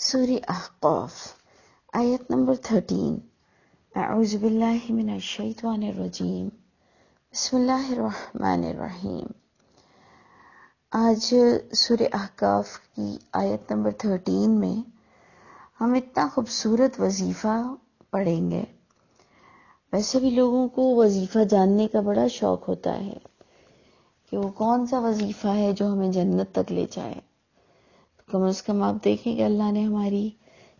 سورہ احقاف آیت نمبر 13۔ اعوذ باللہ من الشیطان الرجیم، بسم اللہ الرحمن الرحیم۔ آج سورہ احقاف کی آیت نمبر 13 میں ہم اتنا خوبصورت وظیفہ پڑھیں گے۔ ویسے بھی لوگوں کو وظیفہ جاننے کا بڑا شوق ہوتا ہے کہ وہ کون سا وظیفہ ہے جو ہمیں جنت تک لے جائے۔ کم از کم آپ دیکھیں کہ اللہ نے ہماری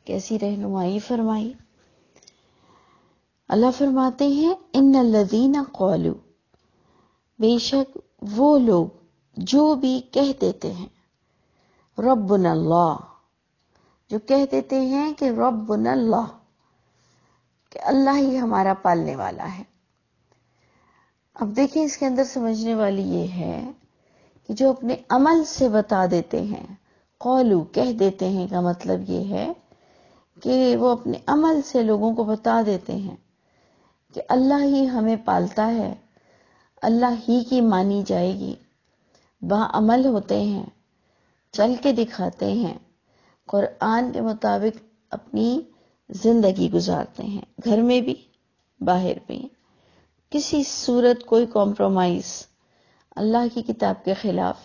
کیسی رہنمائی فرمائی۔ اللہ فرماتے ہیں ان الذین قالوا، بے شک وہ لوگ جو بھی کہہ دیتے ہیں ربنا اللہ، جو کہہ دیتے ہیں کہ ربنا اللہ، کہ اللہ ہی ہمارا پالنے والا ہے۔ اب دیکھیں اس کے اندر سمجھنے والی یہ ہے کہ جو اپنے عمل سے بتا دیتے ہیں، قولو کہہ دیتے ہیں کا مطلب یہ ہے کہ وہ اپنے عمل سے لوگوں کو بتا دیتے ہیں کہ اللہ ہی ہمیں پالتا ہے، اللہ ہی کی مانی جائے گی، باعمل ہوتے ہیں، چل کے دکھاتے ہیں، قرآن کے مطابق اپنی زندگی گزارتے ہیں، گھر میں بھی باہر بھی، کسی صورت کوئی کمپرومائز اللہ کی کتاب کے خلاف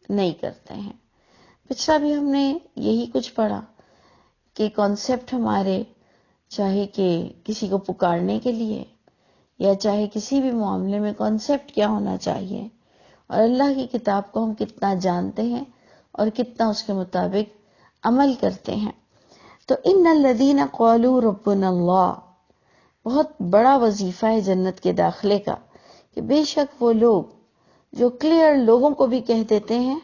نہیں کرتے ہیں۔ پچھلا بھی ہم نے یہی کچھ پڑھا کہ کانسیپٹ ہمارے، چاہے کہ کسی کو پکارنے کے لیے یا چاہے کسی بھی معاملے میں کانسیپٹ کیا ہونا چاہیے، اور اللہ کی کتاب کو ہم کتنا جانتے ہیں اور کتنا اس کے مطابق عمل کرتے ہیں۔ تو ان الذین قالوا ربنا اللہ بہت بڑا وظیفہ ہے جنت کے داخلے کا، کہ بے شک وہ لوگ جو کلیئر لوگوں کو بھی کہہ دیتے ہیں،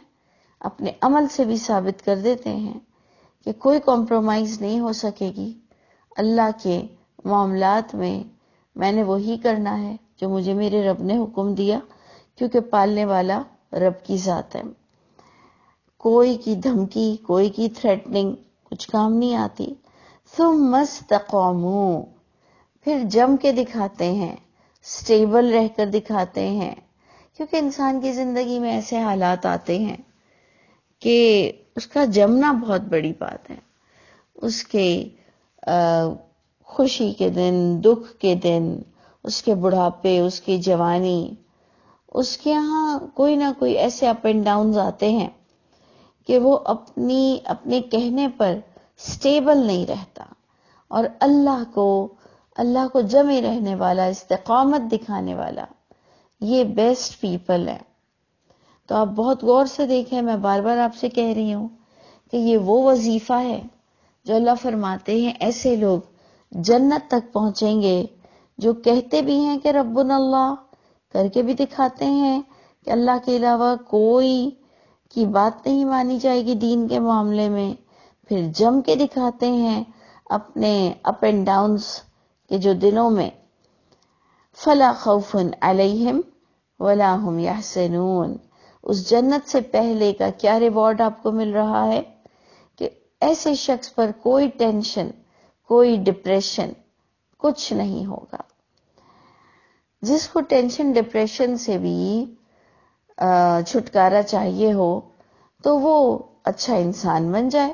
اپنے عمل سے بھی ثابت کر دیتے ہیں کہ کوئی کمپرومائز نہیں ہو سکے گی اللہ کے معاملات میں نے وہی کرنا ہے جو مجھے میرے رب نے حکم دیا، کیونکہ پالنے والا رب کی ذات ہے۔ کوئی کی دھمکی، کوئی کی تھریٹننگ کچھ کام نہیں آتی۔ ثم استقاموا، پھر جم کے دکھاتے ہیں، سٹیبل رہ کر دکھاتے ہیں، کیونکہ انسان کی زندگی میں ایسے حالات آتے ہیں کہ اس کا جمنا بہت بڑی بات ہے۔ اس کے خوشی کے دن، دکھ کے دن، اس کے بڑھاپے، اس کی جوانی، اس کے ہاں کوئی نہ کوئی ایسے اپ اینڈ ڈاؤنز آتے ہیں کہ وہ اپنے کہنے پر سٹیبل نہیں رہتا، اور اللہ کو جمے رہنے والا، استقامت دکھانے والا، یہ بیسٹ پیپل ہے۔ تو آپ بہت غور سے دیکھیں، میں بار بار آپ سے کہہ رہی ہوں کہ یہ وہ وظیفہ ہے جو اللہ فرماتے ہیں ایسے لوگ جنت تک پہنچیں گے جو کہتے بھی ہیں کہ ربنا اللہ، کر کے بھی دکھاتے ہیں کہ اللہ کے علاوہ کوئی کی بات نہیں مانی جائے گی دین کے معاملے میں، پھر جم کے دکھاتے ہیں اپنے اپ اینڈ ڈاؤنز کے جو دنوں میں۔ فلا خوف علیہم ولا هم یحزنون، اس جنت سے پہلے کا کیا ریوارڈ آپ کو مل رہا ہے کہ ایسے شخص پر کوئی ٹینشن، کوئی ڈپریشن کچھ نہیں ہوگا۔ جس کو ٹینشن ڈپریشن سے بھی چھٹکارا چاہیے ہو تو وہ اچھا انسان بن جائے،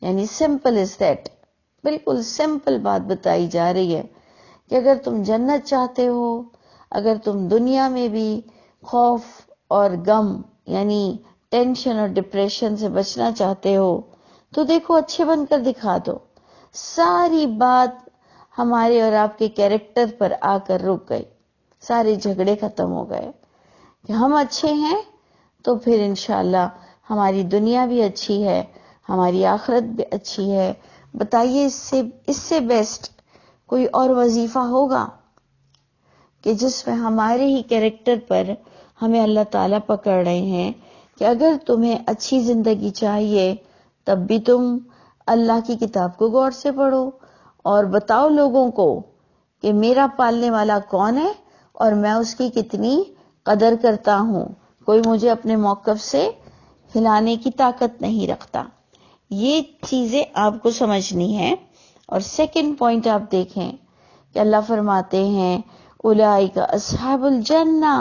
یعنی سمپل از دیٹ، بالکل سمپل بات بتائی جا رہی ہے کہ اگر تم جنت چاہتے ہو، اگر تم دنیا میں بھی خوف اور غم یعنی ٹینشن اور ڈپریشن سے بچنا چاہتے ہو تو دیکھو اچھے بن کر دکھا دو۔ ساری بات ہمارے اور آپ کے کیریکٹر پر آ کر رک گئی، سارے جھگڑے ختم ہو گئے کہ ہم اچھے ہیں تو پھر انشاءاللہ ہماری دنیا بھی اچھی ہے، ہماری آخرت بھی اچھی ہے۔ بتائیے اس سے بیسٹ کوئی اور وظیفہ ہوگا کہ جس میں ہمارے ہی کیریکٹر پر ہمیں اللہ تعالیٰ پکڑ رہے ہیں کہ اگر تمہیں اچھی زندگی چاہیے تب بھی تم اللہ کی کتاب کو غور سے پڑھو اور بتاؤ لوگوں کو کہ میرا پالنے والا کون ہے اور میں اس کی کتنی قدر کرتا ہوں، کوئی مجھے اپنے موقف سے ہلانے کی طاقت نہیں رکھتا۔ یہ چیزیں آپ کو سمجھنی ہے۔ اور سیکنڈ پوائنٹ آپ دیکھیں کہ اللہ فرماتے ہیں اولئک اصحاب الجنہ،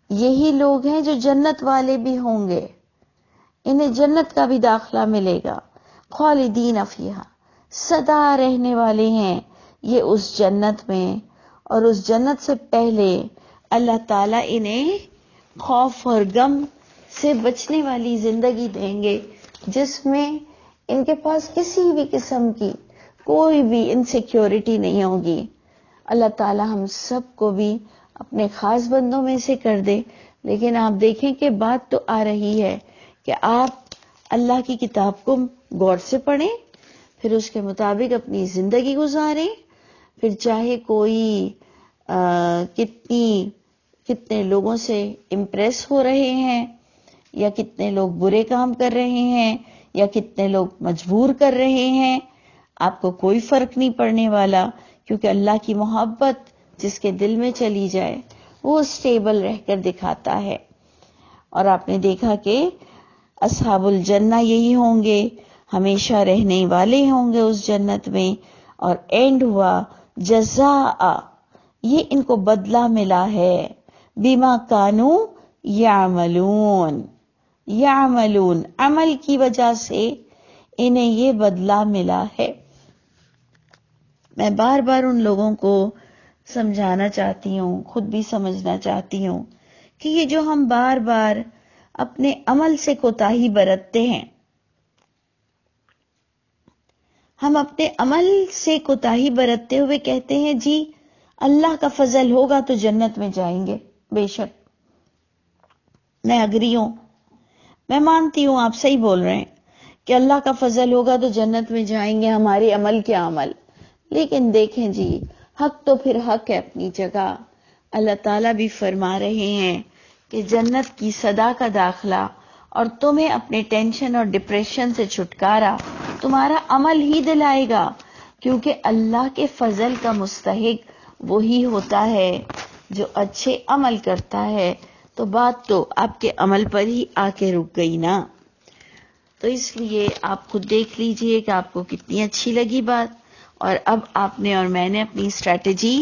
یہی لوگ ہیں جو جنت والے بھی ہوں گے، انہیں جنت کا بھی داخلہ ملے گا۔ خالدین فیہا، سدا رہنے والے ہیں یہ اس جنت میں، اور اس جنت سے پہلے اللہ تعالیٰ انہیں خوف اور غم سے بچنے والی زندگی دیں گے، جس میں ان کے پاس کسی بھی قسم کی کوئی بھی انسیکیورٹی نہیں ہوگی۔ اللہ تعالیٰ ہم سب کو بھی اپنے خاص بندوں میں سے کر دے۔ لیکن آپ دیکھیں کہ بات تو آ رہی ہے کہ آپ اللہ کی کتاب کو غور سے پڑھیں، پھر اس کے مطابق اپنی زندگی گزاریں، پھر چاہے کوئی کتنے لوگوں سے امپریس ہو رہے ہیں، یا کتنے لوگ برے کام کر رہے ہیں، یا کتنے لوگ مجبور کر رہے ہیں، آپ کو کوئی فرق نہیں پڑنے والا، کیونکہ اللہ کی محبت جس کے دل میں چلی جائے وہ سٹیبل رہ کر دکھاتا ہے۔ اور آپ نے دیکھا کہ اصحاب الجنہ یہی ہوں گے، ہمیشہ رہنے والے ہوں گے اس جنت میں، اور اینڈ ہوا جزاء، یہ ان کو بدلہ ملا ہے، بما کانوا یعملون، یعملون، عمل کی وجہ سے انہیں یہ بدلہ ملا ہے۔ میں بار بار ان لوگوں کو سمجھانا چاہتی ہوں، خود بھی سمجھنا چاہتی ہوں کہ یہ جو ہم بار بار اپنے عمل سے کوتاہی برتتے ہیں، ہم اپنے عمل سے کوتاہی برتتے ہوئے کہتے ہیں جی اللہ کا فضل ہوگا تو جنت میں جائیں گے۔ بے شک میں اگری ہوں، میں مانتی ہوں آپ صحیح بول رہے ہیں کہ اللہ کا فضل ہوگا تو جنت میں جائیں گے، ہمارے عمل کیا عمل۔ لیکن دیکھیں جی، حق تو پھر حق ہے اپنی جگہ۔ اللہ تعالیٰ بھی فرما رہے ہیں کہ جنت کی صدا کا داخلہ اور تمہیں اپنے ٹینشن اور ڈپریشن سے چھٹکارا تمہارا عمل ہی دلائے گا، کیونکہ اللہ کے فضل کا مستحق وہی ہوتا ہے جو اچھے عمل کرتا ہے۔ تو بات تو آپ کے عمل پر ہی آ کے رک گئی نا۔ تو اس لیے آپ خود دیکھ لیجئے کہ آپ کو کتنی اچھی لگی بات، اور اب آپ نے اور میں نے اپنی اسٹریٹجی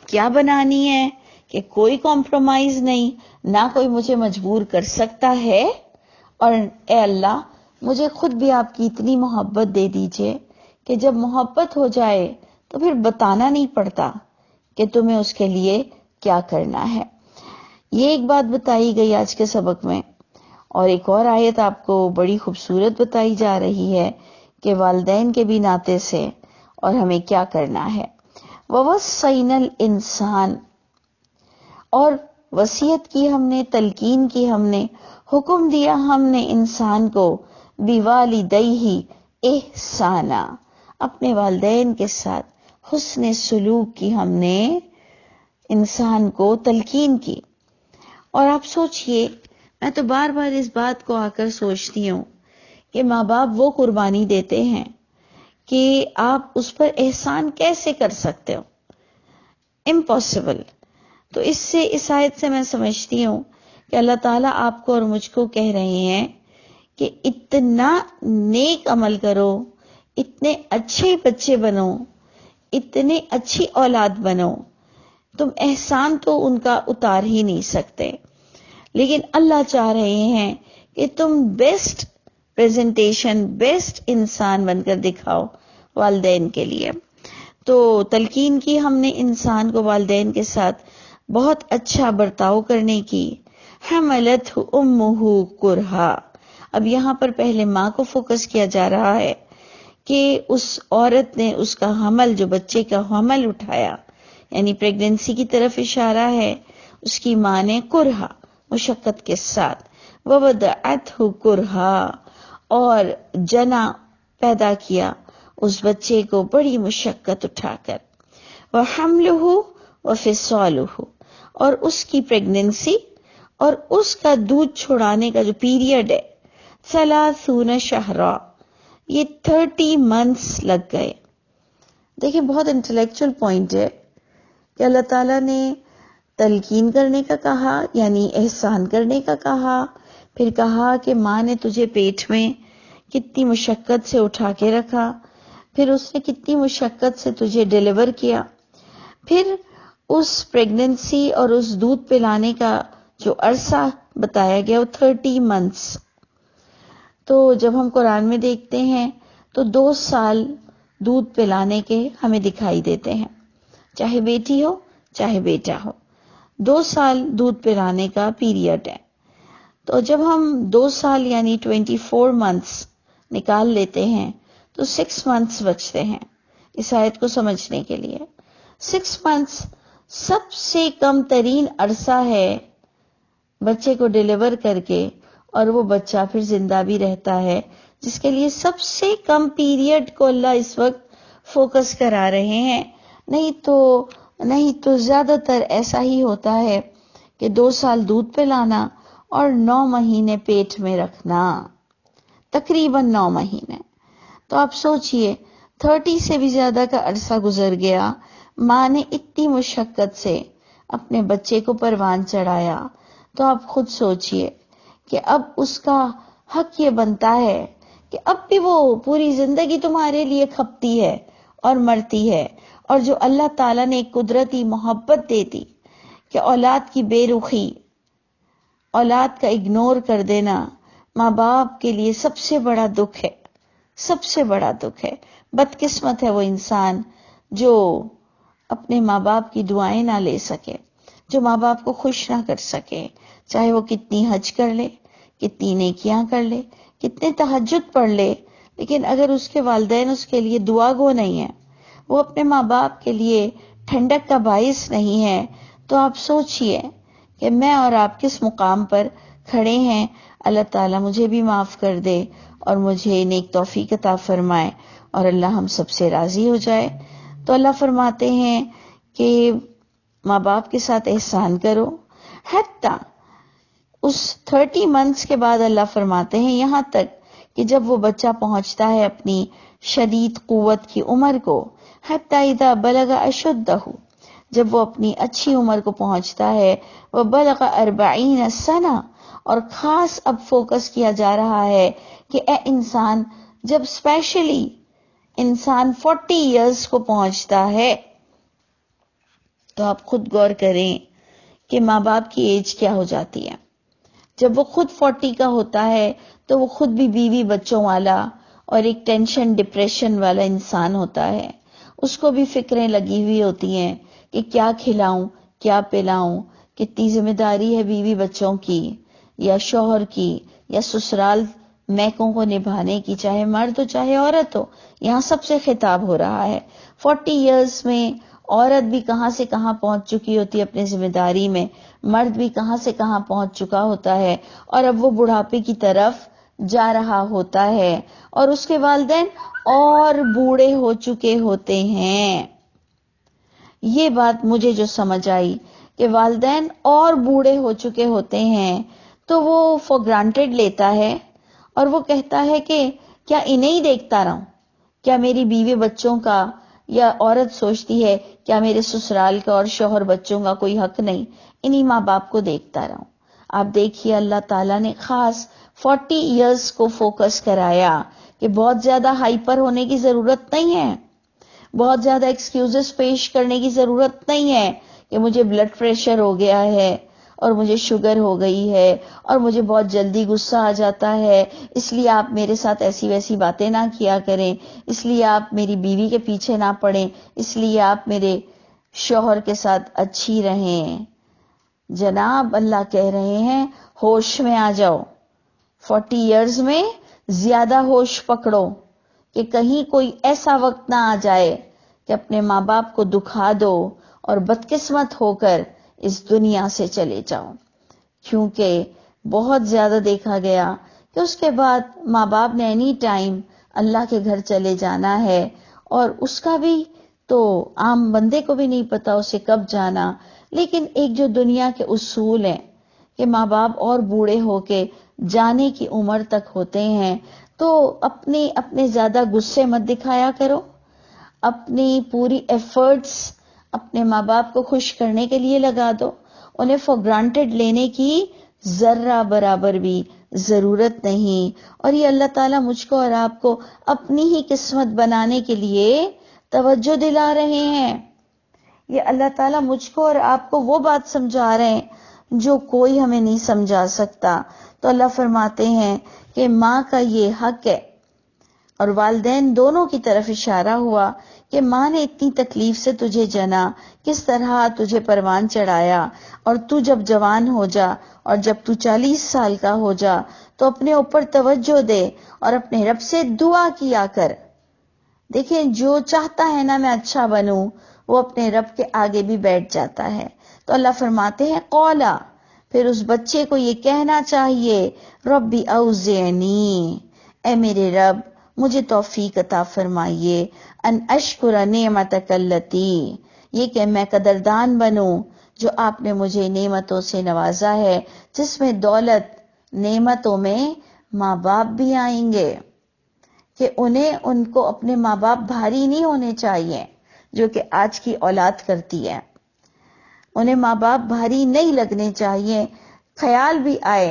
کیا بنانی ہے کہ کوئی کمپرومائز نہیں، نہ کوئی مجھے مجبور کر سکتا ہے، اور اے اللہ مجھے خود بھی آپ کی اتنی محبت دے دیجئے کہ جب محبت ہو جائے تو پھر بتانا نہیں پڑتا کہ تمہیں اس کے لیے کیا کرنا ہے۔ یہ ایک بات بتائی گئی آج کے سبق میں، اور ایک اور آیت آپ کو بڑی خوبصورت بتائی جا رہی ہے کہ والدین کے بھی ناطے سے اور ہمیں کیا کرنا ہے۔ وَوَصَّيْنَا الْإِنسَانَ، اور وصیت کی ہم نے، تلقین کی ہم نے، حکم دیا ہم نے انسان کو، بِوَالِدَيْهِ احسانا، اپنے والدین کے ساتھ حسن سلوک کی ہم نے انسان کو تلقین کی۔ اور آپ سوچئے، میں تو بار بار اس بات کو آ کر سوچتی ہوں کہ ماں باپ وہ قربانی دیتے ہیں کہ آپ اس پر احسان کیسے کر سکتے ہو، امپاسبل۔ تو اس آیت سے میں سمجھتی ہوں کہ اللہ تعالیٰ آپ کو اور مجھ کو کہہ رہے ہیں کہ اتنا نیک عمل کرو، اتنے اچھے بچے بنو، اتنے اچھی اولاد بنو، تم احسان تو ان کا اتار ہی نہیں سکتے، لیکن اللہ چاہ رہے ہیں کہ تم بیسٹ پریزنٹیشن، بیسٹ انسان بن کر دکھاؤ والدین کے لیے۔ تو تلقین کی ہم نے انسان کو والدین کے ساتھ بہت اچھا برتاؤ کرنے کی۔ حملتہ امہ کرہا، اب یہاں پر پہلے ماں کو فوکس کیا جا رہا ہے کہ اس عورت نے اس کا حمل، جو بچے کا حمل اٹھایا، یعنی پریگننسی کی طرف اشارہ ہے، اس کی ماں نے کرہا، مشقت کے ساتھ، ووضعتہ کرہا، اور جنا پیدا کیا اس بچے کو بڑی مشقت اٹھا کر، وحملہ وفصالہ، اور اس کی پریگننسی اور اس کا دودھ چھڑانے کا جو پیریڈ ہے، 30 شہرا، یہ 30 منتھس لگ گئے۔ دیکھیں بہت انٹلیکچوئل پوائنٹ ہے کہ اللہ تعالیٰ نے تلقین کرنے کا کہا، یعنی احسان کرنے کا کہا، پھر کہا کہ ماں نے تجھے پیٹ میں کتنی مشقت سے اٹھا کے رکھا، پھر اس نے کتنی مشقت سے تجھے ڈیلیور کیا، پھر اس پریگننسی اور اس دودھ پلانے کا جو عرصہ بتایا گیا وہ 30 منتھس۔ تو جب ہم قرآن میں دیکھتے ہیں تو 2 سال دودھ پلانے کے ہمیں دکھائی دیتے ہیں، چاہے بیٹی ہو چاہے بیٹا ہو، 2 سال دودھ پلانے کا پیریڈ ہے۔ تو جب ہم 2 سال یعنی 24 منتھس نکال لیتے ہیں تو 6 منتھس بچتے ہیں اس آیت کو سمجھنے کے لیے۔ 6 منتھس سب سے کم ترین عرصہ ہے بچے کو ڈیلیور کر کے، اور وہ بچہ پھر زندہ بھی رہتا ہے، جس کے لیے سب سے کم پیریڈ کو اللہ اس وقت فوکس کرا رہے ہیں۔ نہیں تو زیادہ تر ایسا ہی ہوتا ہے کہ 2 سال دودھ پلانا اور 9 مہینے پیٹ میں رکھنا، تقریباً 9 مہینے۔ تو آپ سوچئے 30 سے بھی زیادہ کا عرصہ گزر گیا، ماں نے اتنی مشقت سے اپنے بچے کو پروان چڑھایا، تو آپ خود سوچئے کہ اب اس کا حق یہ بنتا ہے کہ اب بھی وہ پوری زندگی تمہارے لیے کھپتی ہے اور مرتی ہے، اور جو اللہ تعالیٰ نے ایک قدرتی محبت دے دی کہ اولاد کی بے رخی، اولاد کا اگنور کر دینا ماں باپ کے لیے سب سے بڑا دکھ ہے، سب سے بڑا دکھ ہے۔ بدقسمت ہے وہ انسان جو اپنے ماں باپ کی دعائیں نہ لے سکے، جو ماں باپ کو خوش نہ کر سکے، چاہے وہ کتنی حج کر لے، کتنی نیکیاں کر لے، کتنے تہجد پڑھ لے، لیکن اگر اس کے والدین اس کے لیے دعا گو نہیں ہے، وہ اپنے ماں باپ کے لیے ٹھنڈک کا باعث نہیں ہے، تو آپ سوچئے کہ میں اور آپ کس مقام پر کھڑے ہیں۔ اللہ تعالیٰ مجھے بھی معاف کر دے اور مجھے نیک توفیق عطا فرمائے، اور اللہ ہم سب سے راضی ہو جائے۔ تو اللہ فرماتے ہیں کہ ماں باپ کے ساتھ احسان کرو، حتیٰ اس 30 منتھس کے بعد اللہ فرماتے ہیں یہاں تک کہ جب وہ بچہ پہنچتا ہے اپنی شدید قوت کی عمر کو، حتیٰ اذا بلغ اشدہ، جب وہ اپنی اچھی عمر کو پہنچتا ہے، وہ بلغ 40 سنہ، اور خاص اب فوکس کیا جا رہا ہے کہ اے انسان، جب اسپیشلی انسان 40 ایئرز کو پہنچتا ہے، تو آپ خود غور کریں کہ ماں باپ کی ایج کیا ہو جاتی ہے۔ جب وہ خود 40 کا ہوتا ہے تو وہ خود بھی بیوی بچوں والا اور ایک ٹینشن ڈپریشن والا انسان ہوتا ہے، اس کو بھی فکریں لگی ہوئی ہوتی ہیں کہ کیا کھلاؤں، کیا پلاؤں، کتنی ذمہ داری ہے بیوی بچوں کی یا شوہر کی یا سسرال میکوں کو نبھانے کی، چاہے مرد ہو چاہے عورت ہو، یہاں سب سے خطاب ہو رہا ہے۔ 40 ایئرز میں عورت بھی کہاں سے کہاں پہنچ چکی ہوتی ہے اپنی ذمہ داری میں، مرد بھی کہاں سے کہاں پہنچ چکا ہوتا ہے، اور اب وہ بڑھاپے کی طرف جا رہا ہوتا ہے، اور اس کے والدین اور بوڑھے ہو چکے ہوتے ہیں۔ یہ بات مجھے جو سمجھ آئی کہ والدین اور بوڑھے ہو چکے ہوتے ہیں تو وہ فور گرانٹیڈ لیتا ہے، اور وہ کہتا ہے کہ کیا انہیں ہی دیکھتا رہوں، کیا میری بیوی بچوں کا، یا عورت سوچتی ہے کیا میرے سسرال کا اور شوہر بچوں کا کوئی حق نہیں، انہی ماں باپ کو دیکھتا رہوں۔ آپ دیکھیے اللہ تعالیٰ نے خاص 40 ایئرز کو فوکس کرایا کہ بہت زیادہ ہائپر ہونے کی ضرورت نہیں ہے، بہت زیادہ ایکسکیوزز پیش کرنے کی ضرورت نہیں ہے کہ مجھے بلڈ پریشر ہو گیا ہے اور مجھے شوگر ہو گئی ہے اور مجھے بہت جلدی غصہ آ جاتا ہے، اس لیے آپ میرے ساتھ ایسی ویسی باتیں نہ کیا کریں، اس لیے آپ میری بیوی کے پیچھے نہ پڑیں، اس لیے آپ میرے شوہر کے ساتھ اچھی رہیں۔ جناب اللہ کہہ رہے ہیں ہوش میں آ جاؤ، 40 ایئرز میں زیادہ ہوش پکڑو کہ کہیں کوئی ایسا وقت نہ آ جائے کہ اپنے ماں باپ کو دکھا دو اور بدقسمت ہو کر اس دنیا سے چلے جاؤ، کیونکہ بہت زیادہ دیکھا گیا کہ اس کے بعد ماں باپ نے اینی ٹائم اللہ کے گھر چلے جانا ہے، اور اس کا بھی تو عام بندے کو بھی نہیں پتا اسے کب جانا، لیکن ایک جو دنیا کے اصول ہیں کہ ماں باپ اور بوڑھے ہو کے جانے کی عمر تک ہوتے ہیں، تو اپنے زیادہ غصے مت دکھایا کرو، اپنی پوری ایفرٹس اپنے ماں باپ کو خوش کرنے کے لیے لگا دو، انہیں فور گرانٹیڈ لینے کی ذرہ برابر بھی ضرورت نہیں۔ اور یہ اللہ تعالیٰ مجھ کو اور آپ کو اپنی ہی قسمت بنانے کے لیے توجہ دلا رہے ہیں، یہ اللہ تعالیٰ مجھ کو اور آپ کو وہ بات سمجھا رہے ہیں جو کوئی ہمیں نہیں سمجھا سکتا۔ تو اللہ فرماتے ہیں کہ ماں کا یہ حق ہے اور والدین دونوں کی طرف اشارہ ہوا کہ ماں نے اتنی تکلیف سے تجھے جنا، کس طرح تجھے پروان چڑھایا، اور تو جب جوان ہو جا اور جب تو 40 سال کا ہو جا تو اپنے اوپر توجہ دے اور اپنے رب سے دعا کیا کر۔ دیکھیں، جو چاہتا ہے نا میں اچھا بنوں، وہ اپنے رب کے آگے بھی بیٹھ جاتا ہے۔ تو اللہ فرماتے ہیں قولا، پھر اس بچے کو یہ کہنا چاہیے، ربی اوزعنی، اے میرے رب مجھے توفیق عطا فرمائیے، ان اشکر نعمتک التی، یہ کہ میں قدردان بنوں جو آپ نے مجھے نعمتوں سے نوازا ہے، جس میں دولت، نعمتوں میں ماں باپ بھی آئیں گے، کہ ان کو اپنے ماں باپ بھاری نہیں ہونے چاہیے، جو کہ آج کی اولاد کرتی ہے۔ انہیں ماں باپ بھاری نہیں لگنے چاہیے، خیال بھی آئے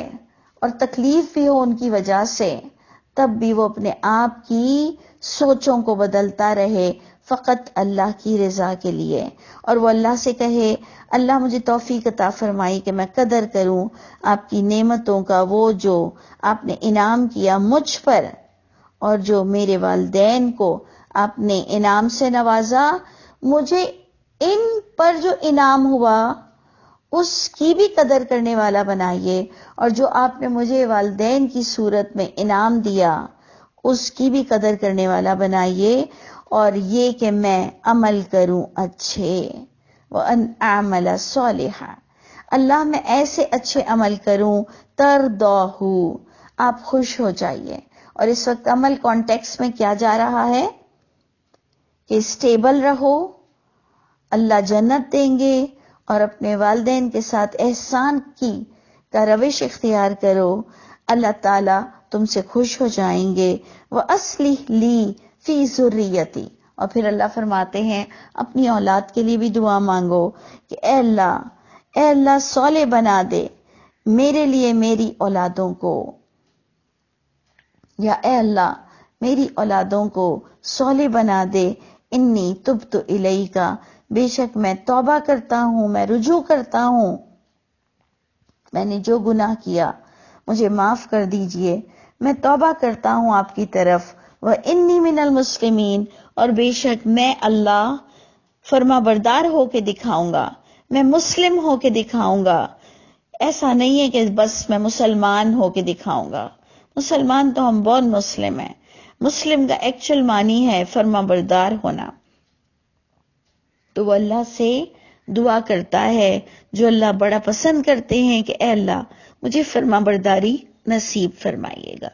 اور تکلیف بھی ہو ان کی وجہ سے، تب بھی وہ اپنے آپ کی سوچوں کو بدلتا رہے فقط اللہ کی رضا کے لیے، اور وہ اللہ سے کہے، اللہ مجھے توفیق عطا فرمائی کہ میں قدر کروں آپ کی نعمتوں کا، وہ جو آپ نے انعام کیا مجھ پر، اور جو میرے والدین کو آپ نے انعام سے نوازا، مجھے ان پر جو انعام ہوا اس کی بھی قدر کرنے والا بنائیے، اور جو آپ نے مجھے والدین کی صورت میں انعام دیا اس کی بھی قدر کرنے والا بنائیے، اور یہ کہ میں عمل کروں اچھے، وَأَنْ أَعْمَلَ صَالِحًا، اللہ میں ایسے اچھے عمل کروں تَرْضَاهُ، آپ خوش ہو جائیے۔ اور اس وقت عمل کانٹیکس میں کیا جا رہا ہے کہ اسٹیبل رہو، اللہ جنت دیں گے، اور اپنے والدین کے ساتھ احسان کا روش اختیار کرو، اللہ تعالیٰ تم سے خوش ہو جائیں گے۔ وَأَصْلِحْ لِي فِي ذُرِّيَّتِي، اور پھر اللہ فرماتے ہیں اپنی اولاد کے لیے بھی دعا مانگو کہ اے اللہ صالح بنا دے میرے لیے میری اولادوں کو، یا اے اللہ میری اولادوں کو صالح بنا دے، انی تبت الیک، بے شک میں توبہ کرتا ہوں، میں رجوع کرتا ہوں، میں نے جو گناہ کیا مجھے معاف کر دیجئے، میں توبہ کرتا ہوں آپ کی طرف، وانی من المسلمین، اور بے شک میں اللہ فرما بردار ہو کے دکھاؤں گا، میں مسلم ہو کے دکھاؤں گا۔ ایسا نہیں ہے کہ بس میں مسلمان ہو کے دکھاؤں گا، مسلمان تو ہم بہت مسلم ہیں، مسلم کا ایکچوئل معنی ہے فرما بردار ہونا۔ تو وہ اللہ سے دعا کرتا ہے جو اللہ بڑا پسند کرتے ہیں کہ اے اللہ مجھے فرما برداری نصیب فرمائیے گا۔